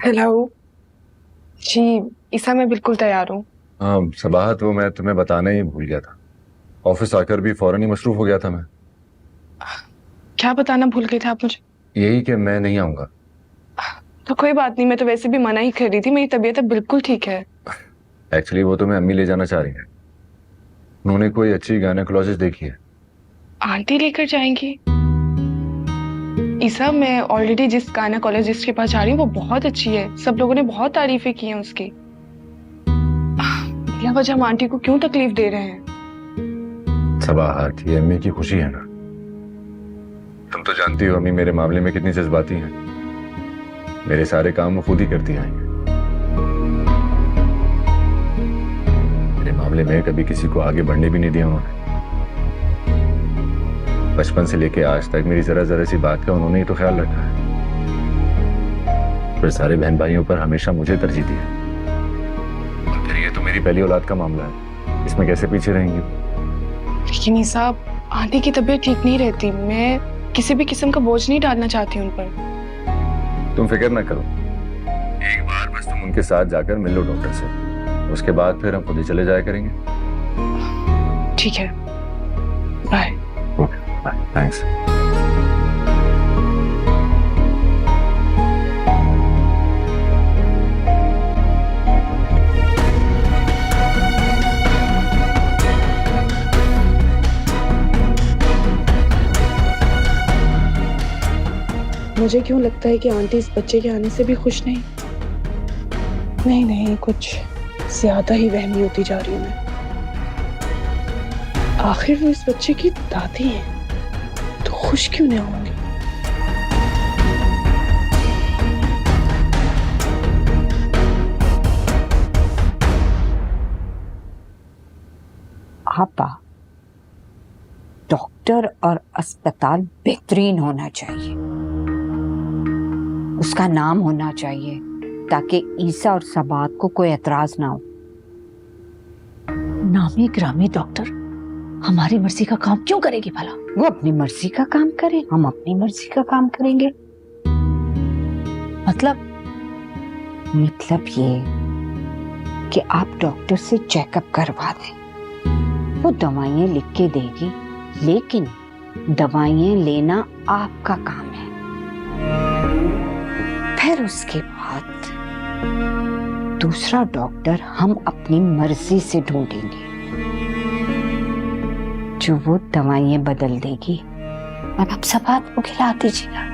Hello जी। ईसा, मैं बिल्कुल तैयार हूँ। हाँ सबाहत, वो मैं तुम्हें बताना ही भूल गया था। ऑफिस आकर भी फौरन ही मसरूफ हो गया था मैं। क्या बताना भूल गए थे आप मुझे? यही कि मैं नहीं आऊंगा। तो कोई बात नहीं, मैं तो वैसे भी मना ही कर रही थी। मेरी तबीयत अब बिल्कुल ठीक है। एक्चुअली वो तुम्हें अम्मी ले जाना चाह रही हैं। उन्होंने कोई अच्छी गायनेकोलॉजिस्ट देखी है। आंटी लेकर जाएंगी? ईसा, मैं ऑलरेडी जिस गायनेकोलॉजिस्ट के पास जा रही हूँ वो बहुत अच्छी है। सब लोगों ने बहुत तारीफें की हैं उसकी। बिना वजह हम आंटी को क्यों तकलीफ दे रहे हैं? सबाहत, ये अम्मी की खुशी है ना। तुम तो जानती हो अम्मी मेरे मामले में कितनी जज्बाती हैं। मेरे सारे काम वो खुद ही करती आई हैं। मेरे मामले में कभी किसी को आगे बढ़ने भी नहीं दिया उन्होंने। बचपन से लेके आज तक मेरी जरा जरा सी बात का उन्होंने ही तो ख्याल रखा है। फिर सारे बहन भाइयों पर हमेशा मुझे तरजीह दी है। और फिर ये तो मेरी पहली औलाद का मामला है, इसमें कैसे पीछे रहेंगी? लेकिन ईसा, आंटी की तबीयत ठीक नहीं रहती। मैं किसी भी किस्म का बोझ नहीं डालना चाहती उन पर। तुम फिक्र ना करो। एक बार बस तुम उनके साथ जाकर मिल लो डॉक्टर से। उसके बाद फिर हम खुद ही चले जाया करेंगे। ठीक है, बाय। Okay bye, thanks. मुझे क्यों लगता है कि आंटी इस बच्चे के आने से भी खुश नहीं। नहीं नहीं, कुछ ज्यादा ही वहमी होती जा रही हूँ मैं। आखिर वो इस बच्चे की दादी है, तो खुश क्यों नहीं होंगी? आपा, डॉक्टर और अस्पताल बेहतरीन होना चाहिए। उसका नाम होना चाहिए ताकि ईसा और सबात को कोई एतराज ना हो। नामी ग्रामी डॉक्टर हमारी मर्जी का काम क्यों करेगी भला? वो अपनी मर्जी का काम करे, हम अपनी मर्जी का काम करेंगे। मतलब ये कि आप डॉक्टर से चेकअप करवा दें। वो दवाइयां लिख के देगी, लेकिन दवाइयां लेना आपका काम है। फिर उसके बाद दूसरा डॉक्टर हम अपनी मर्जी से ढूंढेंगे जो वो दवाइयां बदल देगी। और आप सबात को खिला दीजिएगा।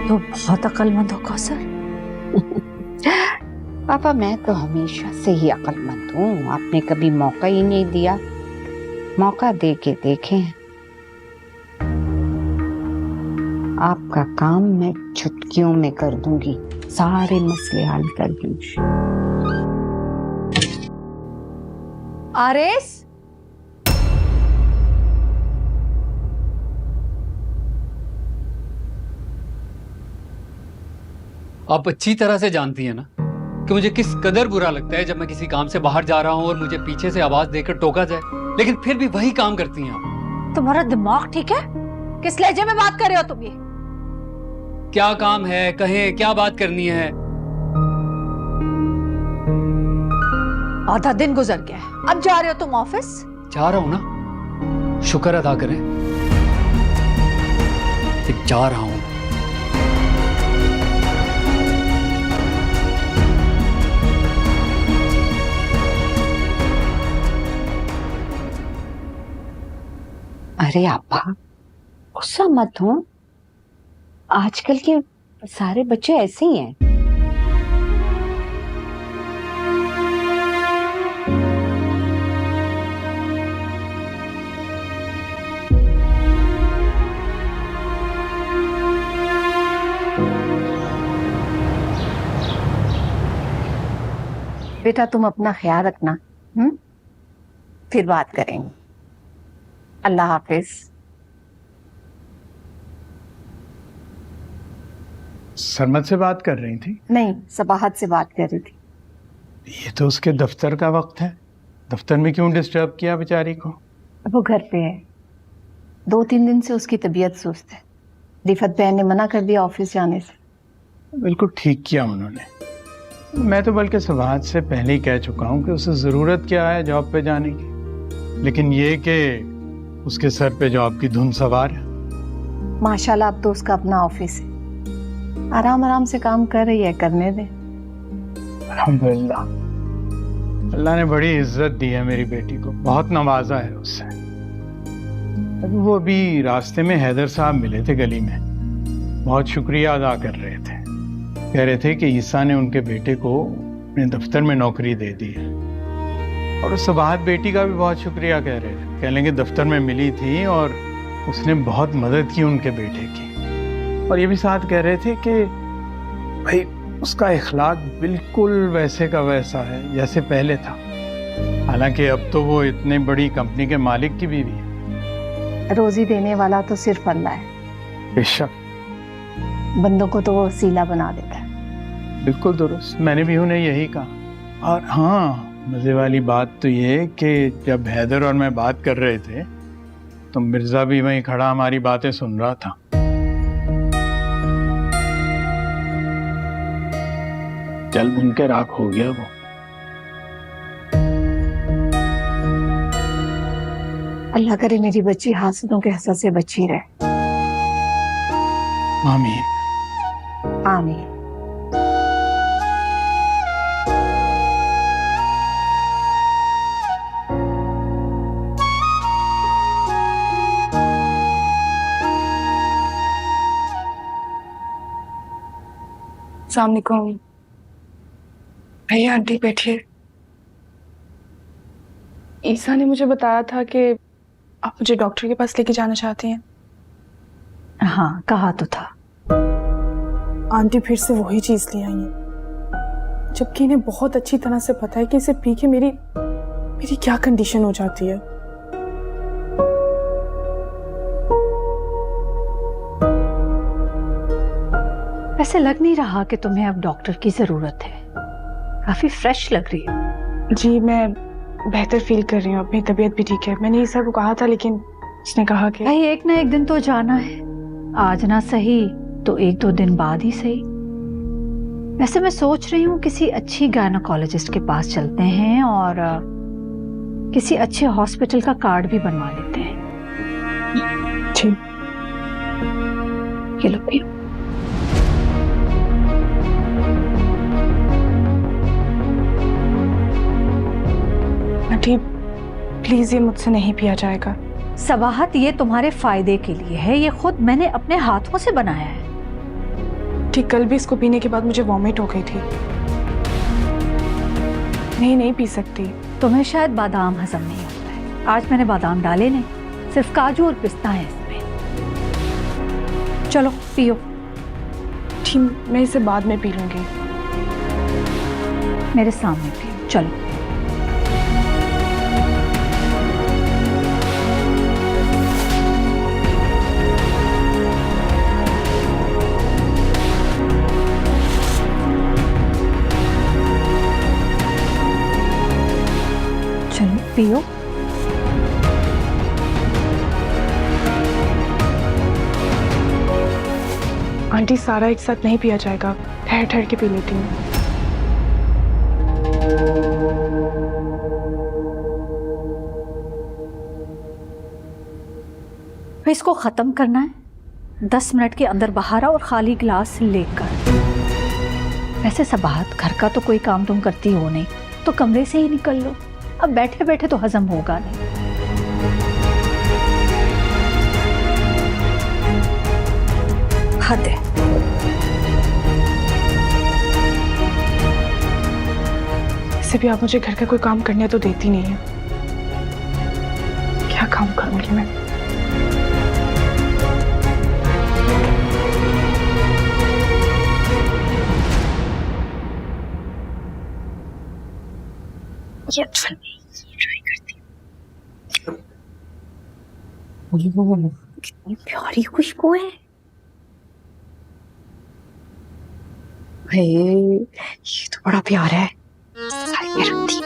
तो बहुत अक्लमंद हो कौसर। पापा, मैं तो हमेशा से ही अक्लमंद हूँ। आपने कभी मौका ही नहीं दिया। मौका दे के देखें। आपका काम मैं चुटकियों में कर दूंगी, सारे मसले हल कर दूंगी। आरेस, आप अच्छी तरह से जानती हैं ना कि मुझे किस कदर बुरा लगता है जब मैं किसी काम से बाहर जा रहा हूं और मुझे पीछे से आवाज देकर टोका जाए, लेकिन फिर भी वही काम करती हैं आप। तुम्हारा दिमाग ठीक है? किस लहजे में बात कर रहे हो तुम ये? क्या काम है, कहें क्या बात करनी है? आधा दिन गुजर गया है, अब जा रहे हो तुम ऑफिस? जा रहा हूं ना, शुक्र अदा करें कि जा रहा हूं। अरे आपा, गुस्सा मत हो। आजकल के सारे बच्चे ऐसे ही हैं। बेटा तुम अपना ख्याल रखना, फिर बात करेंगे। अल्लाह हाफिज। सरमद से बात कर रही थी? नहीं, सबाहत से बात कर रही थी। ये तो उसके दफ्तर का वक्त है। दफ्तर में क्यों डिस्टर्ब किया बेचारी को? वो घर पे है। 2-3 दिन से उसकी तबीयत सुस्त है। रिफत बहन ने मना कर दिया ऑफिस जाने से। बिल्कुल ठीक किया उन्होंने। मैं तो बल्कि सबाहत से पहले ही कह चुका हूँ कि उसे ज़रूरत क्या है जॉब पे जाने की, लेकिन ये कि उसके सर पे जॉब की धुन सवार है। माशाल्लाह अब तो उसका अपना ऑफिस है, आराम आराम से काम कर रही है, करने दे। अल्हम्दुलिल्लाह, अल्लाह ने बड़ी इज्जत दी है मेरी बेटी को, बहुत नवाजा है उससे। वो अभी रास्ते में हैदर साहब मिले थे गली में, बहुत शुक्रिया अदा कर रहे थे। कह रहे थे कि ईसा ने उनके बेटे को अपने दफ्तर में नौकरी दे दी है, और उस सबाहत बेटी का भी बहुत शुक्रिया कह रहे थे। कह लेंगे दफ्तर में मिली थी और उसने बहुत मदद की उनके बेटे की। और ये भी साथ कह रहे थे कि भाई उसका इखलाक बिल्कुल वैसे का वैसा है जैसे पहले था। हालांकि अब तो वो इतने बड़ी कंपनी के मालिक की बीवी है। रोजी देने वाला तो सिर्फ अल्लाह है, बेशक, बंदों को तो वो वसीला बना देता है। बिल्कुल दुरुस्त, मैंने भी उन्हें यही कहा। और हाँ, मजे वाली बात तो ये कि जब हैदर और मैं बात कर रहे थे तो मिर्जा भी वहीं खड़ा हमारी बातें सुन रहा था। जल भुन के राख हो गया वो। अल्लाह करे मेरी बच्ची हासिदों के हसद से बची रहे। आमीन। आमीन। अस्सलाम वालेकुम। भैया आंटी बैठिए। ईसा ने मुझे बताया था कि आप मुझे डॉक्टर के पास लेके जाना चाहती हैं। हाँ, कहा तो था। आंटी फिर से वही चीज ले आई हैं, जबकि इन्हें बहुत अच्छी तरह से पता है कि इसे पी के मेरी क्या कंडीशन हो जाती है। वैसे लग नहीं रहा कि तुम्हें अब डॉक्टर की जरूरत है, काफी फ्रेश लग रही हो। जी, मैं बेहतर फील कर रही हूँ, अपनी तबीयत भी ठीक है। मैंने ईसा को कहा था, लेकिन उसने कहा कि भाई एक ना एक दिन तो जाना है, आज ना सही तो 1-2 दिन बाद ही सही। वैसे मैं सोच रही हूँ किसी अच्छी गायनोकोलॉजिस्ट के पास चलते हैं और किसी अच्छे हॉस्पिटल का कार्ड भी बनवा लेते हैं। जी, ये लो पियो। आंटी प्लीज, ये मुझसे नहीं पिया जाएगा। सबाहत, ये तुम्हारे फायदे के लिए है, ये खुद मैंने अपने हाथों से बनाया है। ठीक, कल भी इसको पीने के बाद मुझे वॉमिट हो गई थी। नहीं पी सकती। तुम्हें शायद बादाम हजम नहीं होता है। आज मैंने बादाम डाले नहीं, सिर्फ काजू और पिस्ता है इसमें। चलो पियो। ठीक, मैं इसे बाद में पी लूंगी। मेरे सामने पियो, चलो। चलो पियो। आंटी, सारा एक साथ नहीं पिया जाएगा, ठहर ठहर के पी लेती हूँ। इसको खत्म करना है 10 मिनट के अंदर बाहर आओ और खाली गिलास लेकर। वैसे सबाहत, घर का तो कोई काम तुम करती हो नहीं, तो कमरे से ही निकल लो। अब बैठे बैठे तो हजम होगा नहीं। हद है। वैसे भी आप मुझे घर का कोई काम करने तो देती नहीं है, क्या काम करूंगी मैं। ये ट्राई करती हूँ। कितनी प्यारी खुशबू है। ये तो बड़ा प्यारा है। साइड में रखती हूँ।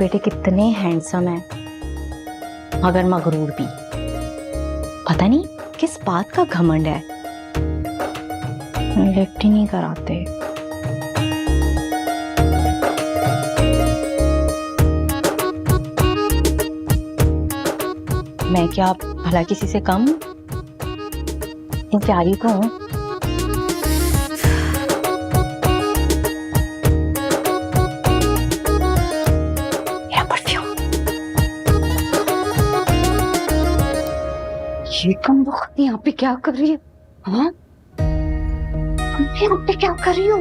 बेटे कितने हैंडसम हैं, मगर मगरूर भी। पता नहीं किस बात का घमंड है, इलेक्ट ही नहीं कराते। मैं क्या भला किसी से कम हूं? इन प्यारी को हूं। ये कम वक्त यहाँ पे क्या कर रही है? हाँ, तुम यहाँ पे क्या कर रही हो?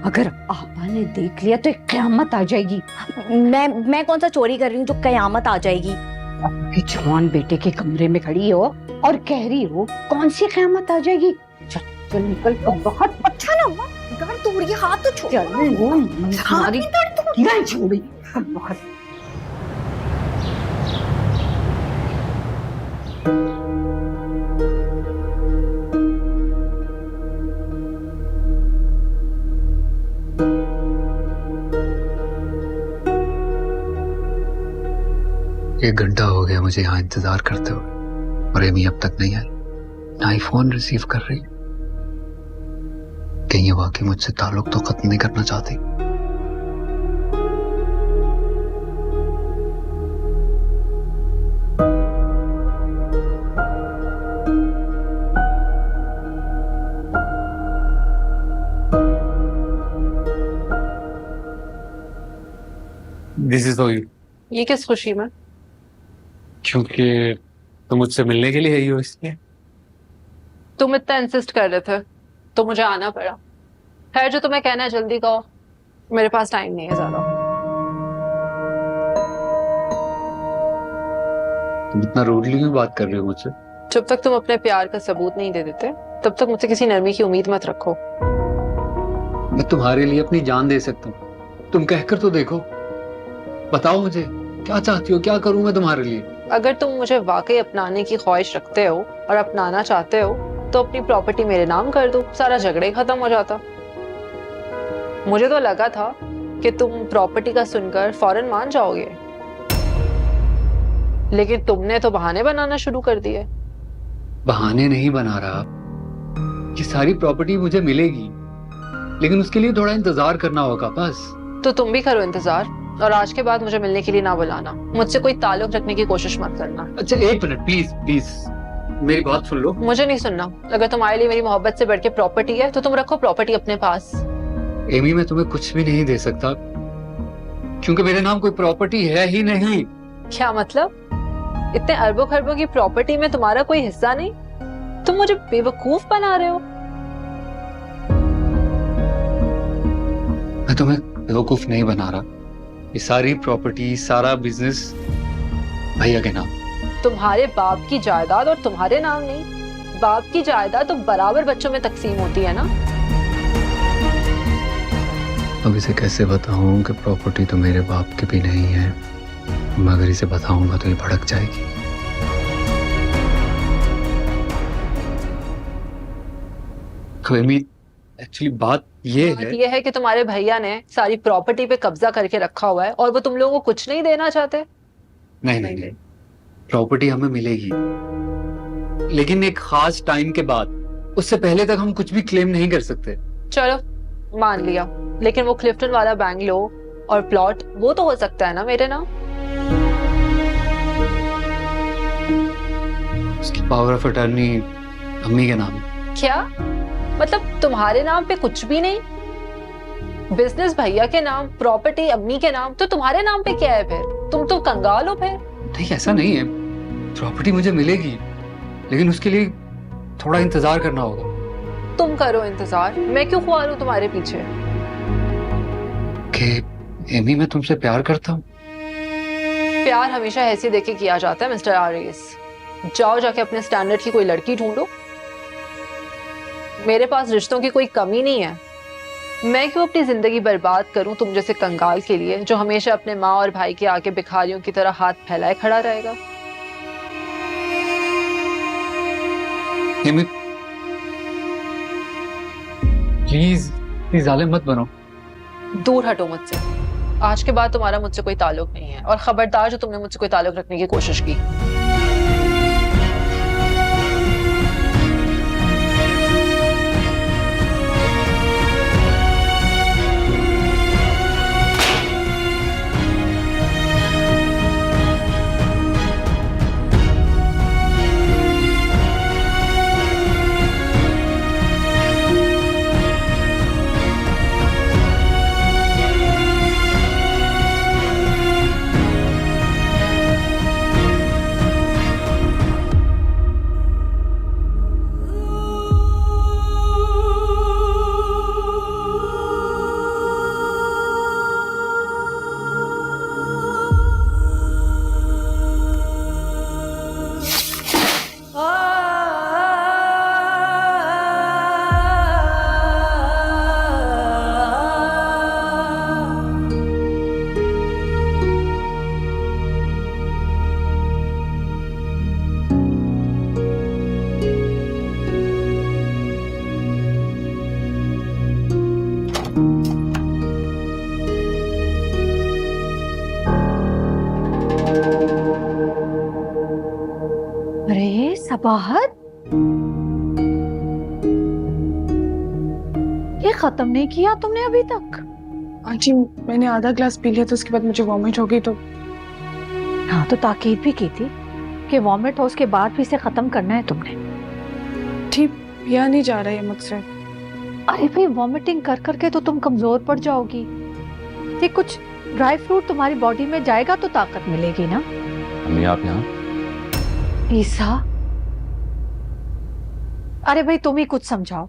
अगर आपा ने देख लिया तो एक क़यामत आ जाएगी। मैं कौन सा चोरी कर रही हूँ जो कयामत आ जाएगी? अपने जवान बेटे के कमरे में खड़ी हो और कह रही हो कौन सी क़यामत आ जाएगी? चल चल निकल, बहुत अच्छा ना हुआ, गाड़ तोड़ के हाथ तो छोड़। चल वो हमारी नहीं छोड़ी बहुत। एक घंटा हो गया मुझे यहाँ इंतजार करते हुए और एमी अब तक नहीं आई, ना ही फोन रिसीव कर रही। कहीं ये वाकई मुझसे ताल्लुक तो खत्म नहीं करना चाहती। This is for you. ये किस खुशी में? क्योंकि तुम मुझसे मिलने के लिए आई हो इसलिए। तुम इतना इंसिस्ट कर रहे थे तो मुझे आना पड़ा। खैर, जो तुम्हें कहना है जल्दी कहो, मेरे पास टाइम नहीं है ज्यादा। तुम इतना रूडली क्यों बात कर रही हो मुझसे? जब तक तुम अपने प्यार का सबूत नहीं दे देते तब तक मुझसे किसी नरमी की उम्मीद मत रखो। मैं तुम्हारे लिए अपनी जान दे सकता हूँ, तुम कहकर तो देखो। बताओ मुझे क्या चाहती हो, क्या करूं मैं तुम्हारे लिए? अगर तुम मुझे वाकई अपनाने की ख्वाहिश रखते हो और अपनाना चाहते हो तो अपनी प्रॉपर्टी मेरे नाम कर दो, सारा झगड़ा ही खत्म हो जाता। मुझे तो लगा था कि तुम प्रॉपर्टी का सुनकर फौरन मान जाओगे, लेकिन तुमने तो बहाने बनाना शुरू कर दिए। बहाने नहीं बना रहा, ये सारी प्रॉपर्टी मुझे मिलेगी, लेकिन उसके लिए थोड़ा इंतजार करना होगा बस। तो तुम भी करो इंतजार, और आज के बाद मुझे मिलने के लिए ना बुलाना, मुझसे कोई ताल्लुक रखने की कोशिश मत करना। अच्छा एक मिनट प्लीज प्लीज, मेरी बात सुन लो। मुझे नहीं सुनना। अगर तुम्हारे लिए मेरी मोहब्बत से बढ़ के प्रॉपर्टी है तो तुम रखो प्रॉपर्टी अपने पास। एमी, मैं तुम्हें कुछ भी नहीं दे सकता क्योंकि मेरे नाम कोई प्रॉपर्टी है ही नहीं। क्या मतलब? इतने अरबों खरबों की प्रॉपर्टी में तुम्हारा कोई हिस्सा नहीं? तुम मुझे बेवकूफ बना रहे हो। मैं तुम्हें बेवकूफ नहीं बना रहा, ये सारी प्रॉपर्टी, सारा बिजनेस भैया के नाम। तुम्हारे बाप की जायदाद और तुम्हारे नाम नहीं। बाप की जायदाद तो बराबर बच्चों में तकसीम होती है ना। अब इसे कैसे बताऊं कि प्रॉपर्टी तो मेरे बाप की भी नहीं है। मैं अगर इसे बताऊंगा तो ये भड़क जाएगी। एक्चुअली बात ये है कि तुम्हारे भैया ने सारी प्रॉपर्टी पे कब्जा करके रखा हुआ है और वो तुम लोगों को कुछ नहीं देना चाहते। नहीं, प्रॉपर्टी हमें मिलेगी, लेकिन एक खास टाइम के बाद। उससे पहले तक हम कुछ भी क्लेम नहीं कर सकते। चलो मान लिया, लेकिन वो क्लिफ्टन वाला बैंगलो और प्लॉट वो तो हो सकता है ना मेरे नाम। उसकी पावर ऑफ अटर्नी अम्मी के नाम। क्या मतलब तुम्हारे नाम पे कुछ भी नहीं? बिजनेस भैया के नाम, प्रॉपर्टी अम्मी के नाम, तो तुम्हारे नाम पे क्या है फिर? तुम तो कंगाल हो फिर। नहीं ऐसा नहीं है, प्रॉपर्टी मुझे मिलेगी, लेकिन उसके लिए थोड़ा इंतजार करना होगा। तुम करो इंतजार, मैं क्यों ख्वार हूं तुम्हारे पीछे? कि एमी, मैं तुमसे प्यार करता हूँ। प्यार हमेशा ऐसे देके किया जाता है मिस्टर आरएस। जाओ जाके अपने स्टैंडर्ड की कोई लड़की ढूंढो। मेरे पास रिश्तों की कोई कमी नहीं है। मैं क्यों अपनी जिंदगी बर्बाद करूं तुम जैसे कंगाल के लिए, जो हमेशा अपने माँ और भाई के आगे भिखारियों की तरह हाथ फैलाए खड़ा रहेगा। प्लीज प्लीज जालिम मत बनो। दूर हटो मुझसे। आज के बाद तुम्हारा मुझसे कोई ताल्लुक नहीं है, और खबरदार जो तुमने मुझसे कोई ताल्लुक रखने की कोशिश की। अरे सबाहत, ये खत्म नहीं किया तुमने अभी तक? आंटी मैंने आधा ग्लास पी लिया था, उसके बाद मुझे वॉमिट हो गई तो। हाँ तो ताकीद भी की थी कि वॉमिट हो उसके बाद भी इसे खत्म करना है तुमने। ठीक पिया नहीं जा रहा है मुझसे। अरे भाई वॉमिटिंग कर करके तो तुम कमजोर पड़ जाओगी। ये कुछ ड्राई फ्रूट तुम्हारी बॉडी में जाएगा तो ताकत मिलेगी ना। अम्मी आप यहाँ? ईसा, अरे भाई तुम ही कुछ समझाओ।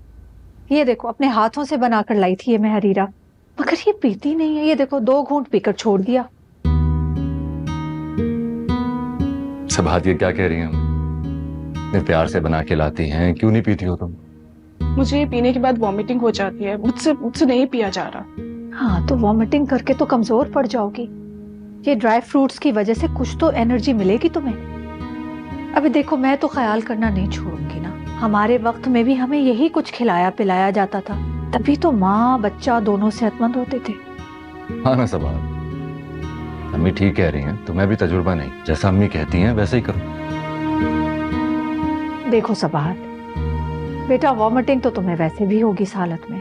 ये देखो अपने हाथों से बनाकर लाई थी ये मैं हरीरा, मगर ये पीती नहीं है। ये देखो 2 घूंट पीकर छोड़ दिया। सबाहत ये क्या कह रही हैं? इतने प्यार से बना के लाती हैं, क्यों नहीं पीती हो तुम? मुझे ये पीने के बाद वॉमिटिंग हो जाती है, मुझसे नहीं पिया जा रहा। हाँ तो वॉमिटिंग करके तो कमजोर पड़ जाओगी। ये ड्राई फ्रूट्स की वजह से कुछ तो एनर्जी मिलेगी तुम्हें। अभी देखो मैं तो ख्याल करना नहीं छोड़ूंगी ना। हमारे वक्त में भी हमें यही कुछ खिलाया पिलाया जाता था, तभी तो माँ बच्चा दोनों सेहतमंद होते थे। हाँ ना सबाहत, अम्मी ठीक कह रही हैं, तुम्हें भी तजुर्बा नहीं, जैसा अम्मी कहती हैं वैसे ही करो। देखो सबाहत बेटा, वॉमिटिंग तो तुम्हें वैसे भी होगी इस हालत में,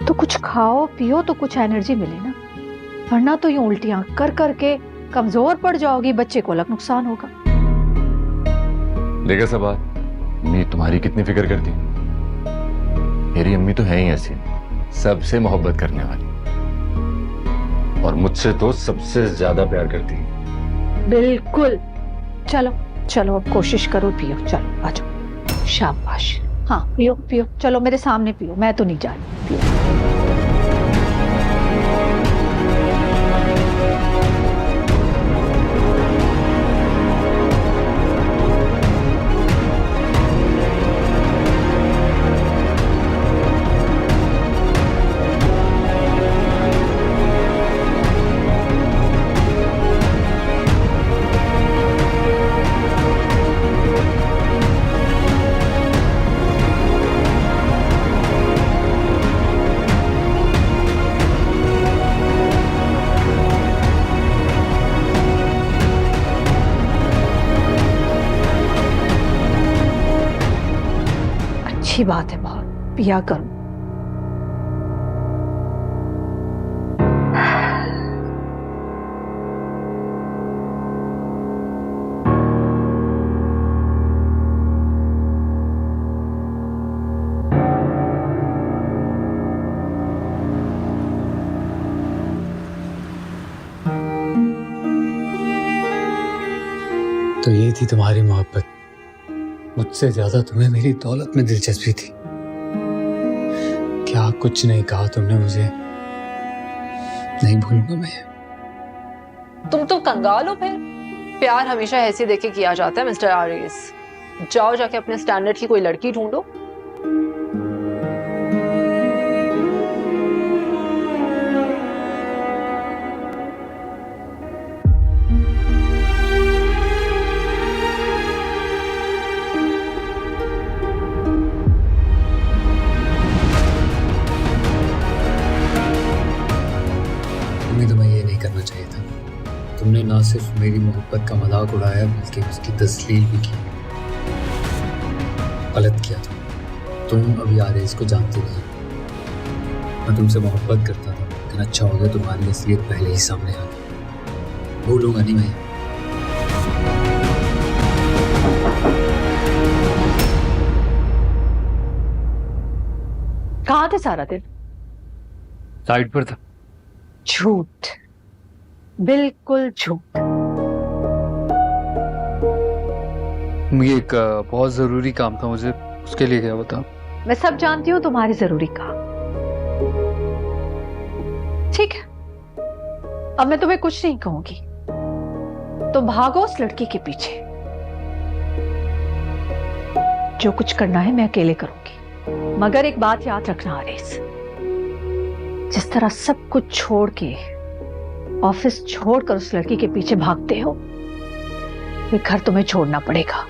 तो कुछ खाओ पियो तो कुछ एनर्जी मिले ना, वरना तो यूं उल्टियां कर करके कमजोर पड़ जाओगी, बच्चे को अलग नुकसान होगा। देखा सबाहत, अम्मी तुम्हारी कितनी फिक्र करती है। मेरी अम्मी तो है ही ऐसी, सबसे मोहब्बत करने वाली, और मुझसे तो सबसे ज्यादा प्यार करती है। बिल्कुल। चलो चलो अब कोशिश करो, पियो, चलो आ जाओ, शाबाश। हाँ पियो पियो, चलो मेरे सामने पियो, मैं तो नहीं जा रही, पियो। अच्छी बात है, बहुत पिया करो। तो ये थी तुम्हारी मोहब्बत, मुझसे ज्यादा तुम्हें मेरी दौलत में दिलचस्पी थी। क्या कुछ नहीं कहा तुमने मुझे, नहीं भूलूंगा मैं। तुम तो कंगाल हो फिर। प्यार हमेशा ऐसे देखे किया जाता है मिस्टर आरिस। जाओ जाके अपने स्टैंडर्ड की कोई लड़की ढूंढो। तुम्हें ना सिर्फ मेरी मोहब्बत का मजाक उड़ाया बल्कि उसकी तस्लील भी की। गलत किया था। तुम अभी आरएस को जानते नहीं। मैं तुमसे मोहब्बत करता था, लेकिन अच्छा हो गया तुम्हारी असलियत पहले ही सामने आ गई। भूलूंगा नहीं मैं। कहाँ थे सारा दिन? साइड पर था। झूठ, बिल्कुल झूठ। मुझे एक बहुत जरूरी काम था, मुझे उसके लिए क्या बता। मैं सब जानती हूँ तुम्हारी जरूरी काम। ठीक है, अब मैं तुम्हें कुछ नहीं कहूंगी। तो भागो उस लड़की के पीछे। जो कुछ करना है मैं अकेले करूंगी, मगर एक बात याद रखना आरेस, जिस तरह सब कुछ छोड़ के, ऑफिस छोड़कर उस लड़की के पीछे भागते हो, ये घर तुम्हें छोड़ना पड़ेगा।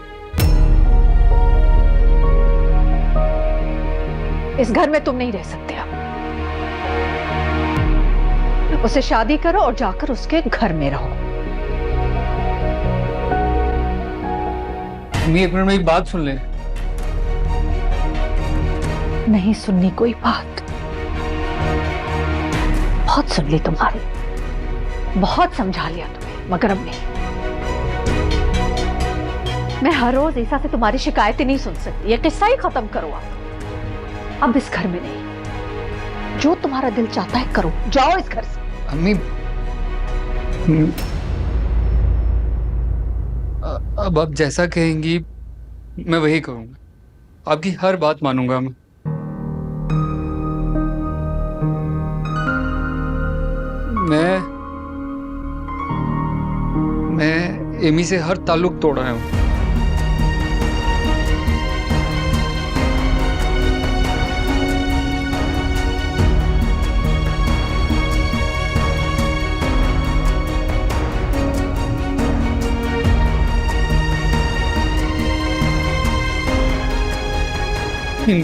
इस घर में तुम नहीं रह सकते अब। उसे शादी करो और जाकर उसके घर में रहो। एक मिनट में एक बात सुन ले। नहीं सुननी कोई बात। बहुत सुन ली तुम्हारी, बहुत समझा लिया तुम्हें, मगर अब नहीं। मैं हर रोज ईसा से तुम्हारी शिकायतें नहीं सुन सकती। ये किस्सा ही खत्म करो अब इस घर में नहीं। जो तुम्हारा दिल चाहता है करो, जाओ इस घर से। अम्मी, अब आप जैसा कहेंगी मैं वही करूंगा। आपकी हर बात मानूंगा मैं। मैं एमी से हर ताल्लुक तोड़ा हूं।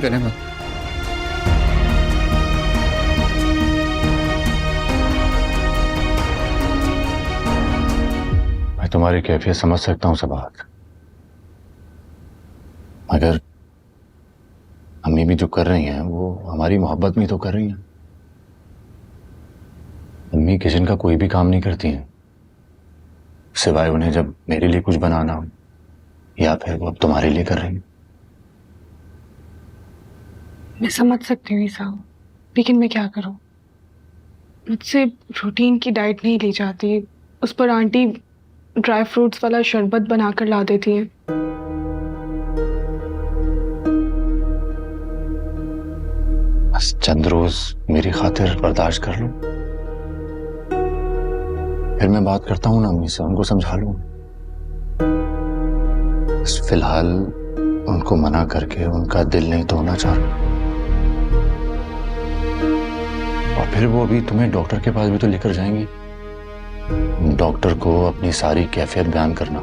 करें मत। मैं तुम्हारी कैफियत समझ सकता हूं सबात, मगर अम्मी भी जो कर रही हैं वो हमारी मोहब्बत में तो कर रही हैं। अम्मी किचन का कोई भी काम नहीं करती हैं सिवाय उन्हें जब मेरे लिए कुछ बनाना हो, या फिर वो अब तुम्हारे लिए कर रही हैं। मैं समझ सकती हूँ ईसा, लेकिन मैं क्या करूँ? मुझसे प्रोटीन की डाइट नहीं ली जाती। उस पर आंटी ड्राई फ्रूट्स वाला शरबत बनाकर ला देती हैं। बस चंद रोज मेरी खातिर बर्दाश्त कर लो, फिर मैं बात करता हूँ ना अम्मी से, उनको समझा लूँ। बस फिलहाल उनको मना करके उनका दिल नहीं तोड़ना चाह रहा। और फिर वो अभी तुम्हें डॉक्टर के पास भी तो लेकर जाएंगे। डॉक्टर को अपनी सारी कैफियत बयान करना।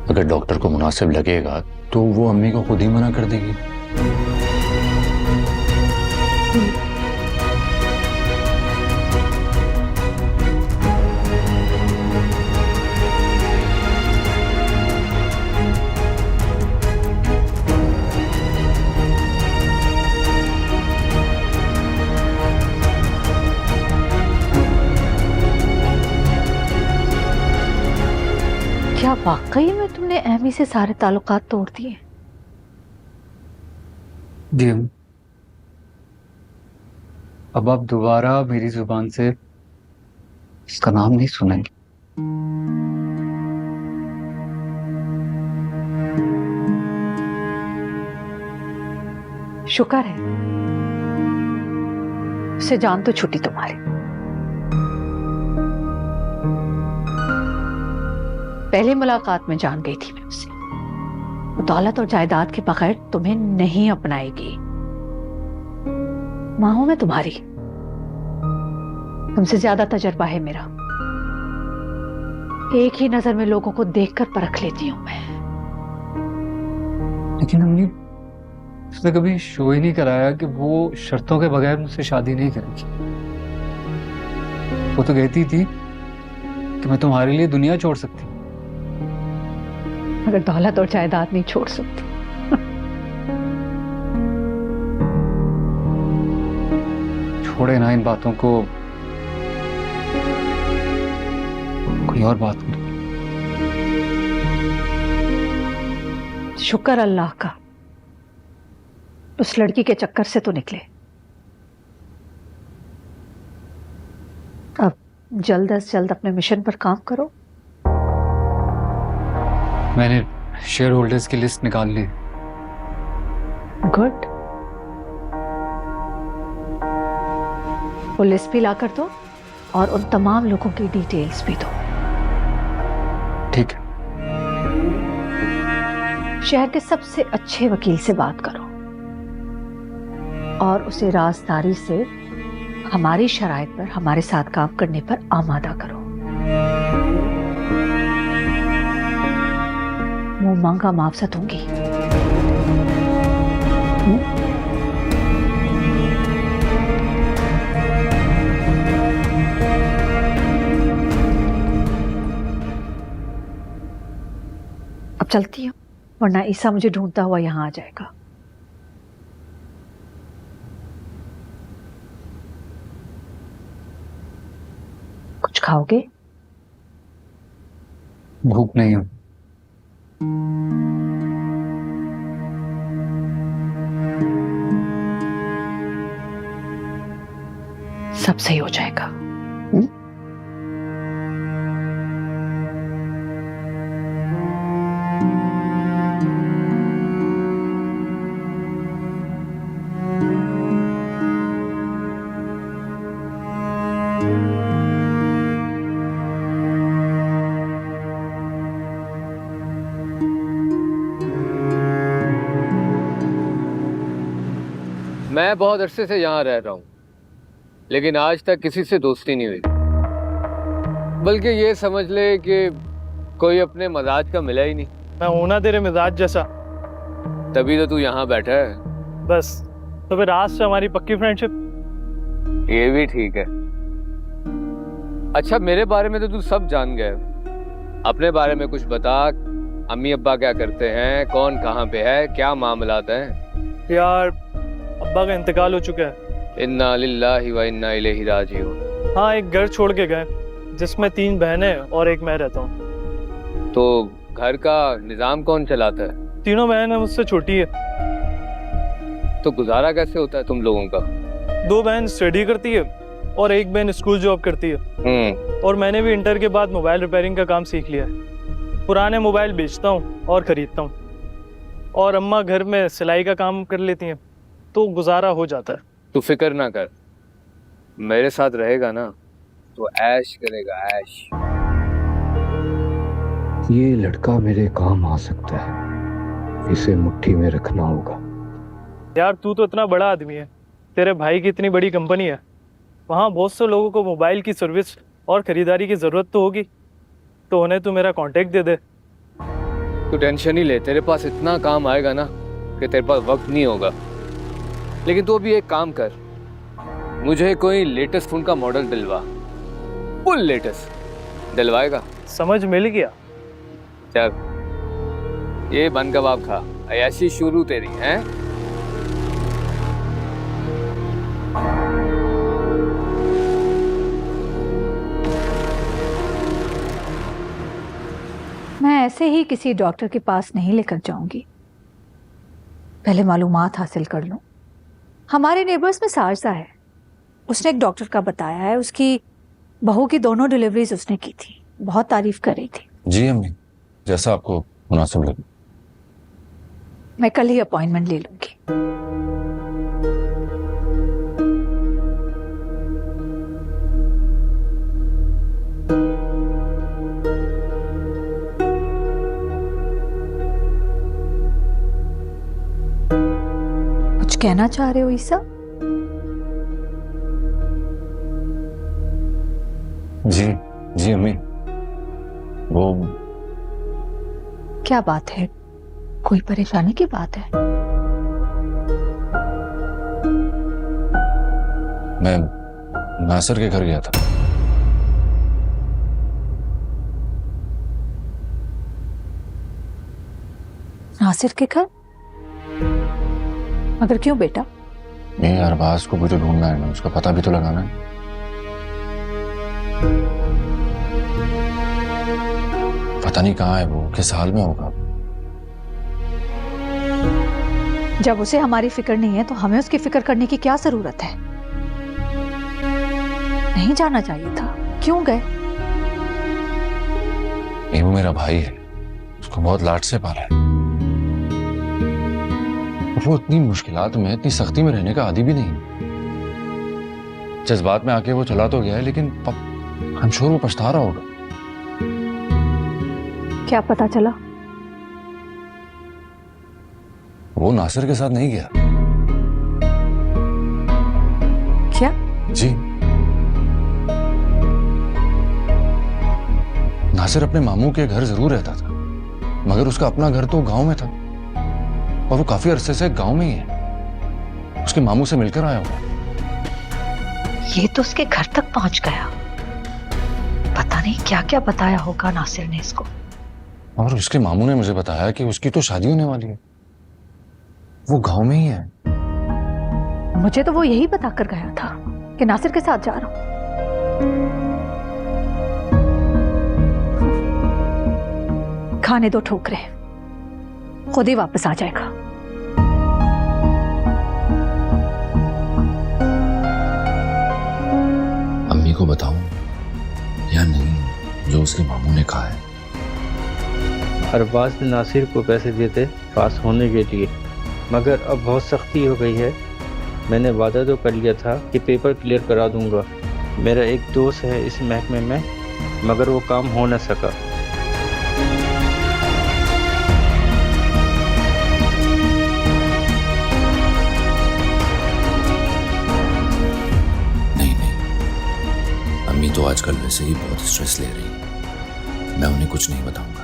अगर डॉक्टर को मुनासिब लगेगा तो वो अम्मी को खुद ही मना कर देगी। क्या वाकई में तुमने एमी से सारे ताल्लुकात तोड़ दिए? जी, अब आप दोबारा मेरी जुबान से इसका नाम नहीं सुनेंगे। शुक्र है, उससे जान तो छुट्टी तुम्हारी। पहली मुलाकात में जान गई थी मैं उससे। वो दौलत और जायदाद के बगैर तुम्हें नहीं अपनाएगी। मां हूं मैं तुम्हारी, तुमसे ज्यादा तजर्बा है मेरा। एक ही नजर में लोगों को देखकर परख लेती हूं मैं। लेकिन हमने उसने कभी शो ही नहीं कराया कि वो शर्तों के बगैर मुझसे शादी नहीं करेगी। वो तो कहती थी कि मैं तुम्हारे लिए दुनिया छोड़ सकती। अगर दौलत और जायदाद नहीं छोड़ सकती। छोड़े ना इन बातों को, कोई और बात करो। शुक्र अल्लाह का, उस लड़की के चक्कर से तो निकले। अब जल्द से जल्द अपने मिशन पर काम करो। मैंने शेयर होल्डर्स की लिस्ट निकाल ली। गुड। वो लिस्ट भी लाकर दो और उन तमाम लोगों की डिटेल्स भी दो। ठीक है। शहर के सबसे अच्छे वकील से बात करो और उसे राजदारी से हमारी शराइत पर हमारे साथ काम करने पर आमादा करो। मुंह मांगा मुआवजा दूंगी। अब चलती हूँ, वरना ईसा मुझे ढूंढता हुआ यहाँ आ जाएगा। कुछ खाओगे? भूख नहीं है। सब सही हो जाएगा। मैं बहुत अरसे से यहाँ रह रहा हूँ, लेकिन आज तक किसी से दोस्ती नहीं हुई। बल्कि ये समझ ले कि कोई अपने मजाज का मिला ही नहीं। मैं हूं ना तेरे मिजाज जैसा, तभी तो तू यहाँ बैठा है। बस तो फिर आज से हमारी पक्की फ्रेंडशिप। ये भी ठीक है। अच्छा, मेरे बारे में तो तू सब जान गया, अपने बारे में कुछ बता। अम्मी अब्बा क्या करते हैं, कौन कहाँ पे है, क्या मामलात हैं? यार अब्बा का इंतकाल हो चुका है। इन्ना लिल्लाहि व इन्ना इलैहि राजिऊन। हाँ, एक घर छोड़ के गए जिसमें 3 बहनें और एक मैं रहता हूँ। तो घर का निजाम कौन चलाता है? तीनों बहनें मुझसे छोटी है। तो गुजारा कैसे होता है तुम लोगों का? 2 बहन स्टडी करती है और एक बहन स्कूल जॉब करती है। और मैंने भी इंटर के बाद मोबाइल रिपेयरिंग का काम सीख लिया है। पुराने मोबाइल बेचता हूँ और खरीदता हूँ, और अम्मा घर में सिलाई का काम कर लेती हैं, तो गुजारा हो जाता है। तू फिक्र ना कर, मेरे साथ रहेगा ना तो ऐश करेगा, ऐश। ये लड़का मेरे काम आ सकता है, इसे मुट्ठी में रखना होगा। यार तू तो इतना बड़ा आदमी है, तेरे भाई की इतनी बड़ी कंपनी है, वहाँ बहुत से लोगों को मोबाइल की सर्विस और ख़रीदारी की ज़रूरत तो होगी, तो उन्हें तू मेरा कांटेक्ट दे दे। तू टेंशन ही ले, तेरे पास इतना काम आएगा ना कि तेरे पास वक्त नहीं होगा। लेकिन तू अभी एक काम कर, मुझे कोई लेटेस्ट फ़ोन का मॉडल दिलवा, फुल लेटेस्ट। दिलवाएगा? समझ मिल गया। चल ये बन कबाब खा, अयाशी शुरू तेरी है। मैं ऐसे ही किसी डॉक्टर के पास नहीं लेकर जाऊंगी, पहले मालूमात हासिल कर लूं। हमारे नेबर्स में सारसा है, उसने एक डॉक्टर का बताया है, उसकी बहू की दोनों डिलीवरीज उसने की थी, बहुत तारीफ कर रही थी। जी अम्मी, जैसा आपको मुनासिब लगे। मैं कल ही अपॉइंटमेंट ले लूंगी। कुछ कहना चाह रहे हो ईसा? जी जी अम्मी, वो क्या बात है? कोई परेशानी की बात है? मैं नासिर के घर गया था। नासिर के घर? मगर क्यों बेटा? नहीं, अरबाज को भी तो ढूंढना है ना, उसका पता भी तो लगाना है। पता नहीं कहाँ है वो, किस हाल में होगा। जब उसे हमारी फिक्र नहीं है तो हमें उसकी फिक्र करने की क्या जरूरत है? नहीं जाना चाहिए था, क्यों गए? नहीं, वो मेरा भाई है, उसको बहुत लाड से पाला है। वो इतनी मुश्किलात में, इतनी सख्ती में रहने का आदी भी नहीं। जज्बात में आके वो चला तो गया है, लेकिन आई एम श्योर वो पछता रहा होगा। क्या पता चला? वो नासिर के साथ नहीं गया। क्या? जी, नासिर अपने मामू के घर जरूर रहता था, मगर उसका अपना घर तो गांव में था और वो काफी अरसे से गांव में ही है। उसके मामू से मिलकर आया हुआ। ये तो उसके घर तक पहुंच गया। पता नहीं क्या क्या बताया होगा नासिर ने इसको। और उसके मामू ने मुझे बताया कि उसकी तो शादी होने वाली है, वो गांव में ही है। मुझे तो वो यही बताकर गया था कि नासिर के साथ जा रहा हूं। खाने दो ठोकरे, खुद ही वापस आ जाएगा। अम्मी को बताऊं या नहीं जो उसके मामू ने कहा है? अरबाज ने नासिर को पैसे दिए थे पास होने के लिए, मगर अब बहुत सख्ती हो गई है। मैंने वादा तो कर लिया था कि पेपर क्लियर करा दूंगा। मेरा एक दोस्त है इस महकमे में, मगर वो काम हो न सका। अम्मी तो आजकल वैसे ही बहुत स्ट्रेस ले रही है, मैं उन्हें कुछ नहीं बताऊंगा।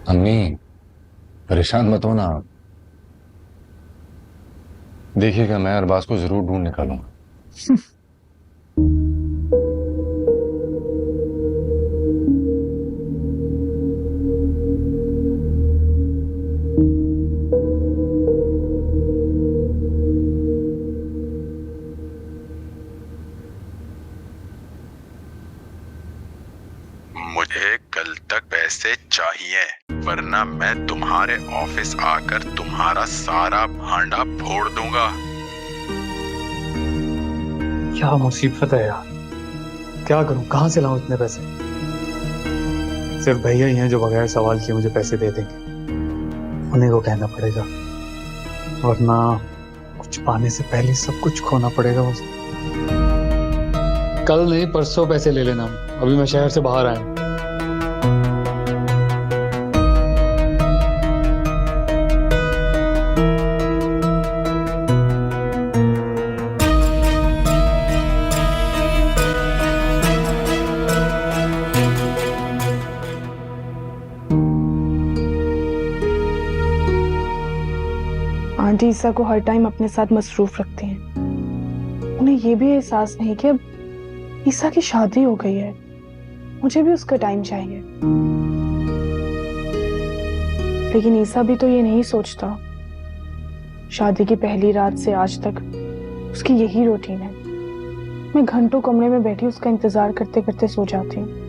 अम्मी परेशान मत हो ना। देखिएगा, मैं अरबाज को जरूर ढूंढ निकालूंगा। मुझे कल तक पैसे चाहिए, वरना मैं तुम्हारे ऑफिस आकर तुम्हारा सारा भांडा फोड़ दूंगा। क्या मुसीबत है यार, क्या करूं, कहां से लाऊं इतने पैसे? सिर्फ भैया ही हैं जो बगैर सवाल किए मुझे पैसे दे देंगे, उन्हीं को कहना पड़ेगा, वरना कुछ पाने से पहले सब कुछ खोना पड़ेगा मुझे। कल नहीं परसों पैसे ले लेना, अभी मैं शहर से बाहर आया हूं। आंटी ईसा को हर टाइम अपने साथ मसरूफ रखती हैं। उन्हें ये भी एहसास नहीं कि अब ईसा की शादी हो गई है, मुझे भी उसका टाइम चाहिए। लेकिन ईसा भी तो ये नहीं सोचता, शादी की पहली रात से आज तक उसकी यही रूटीन है। मैं घंटों कमरे में बैठी उसका इंतजार करते करते सो जाती हूँ।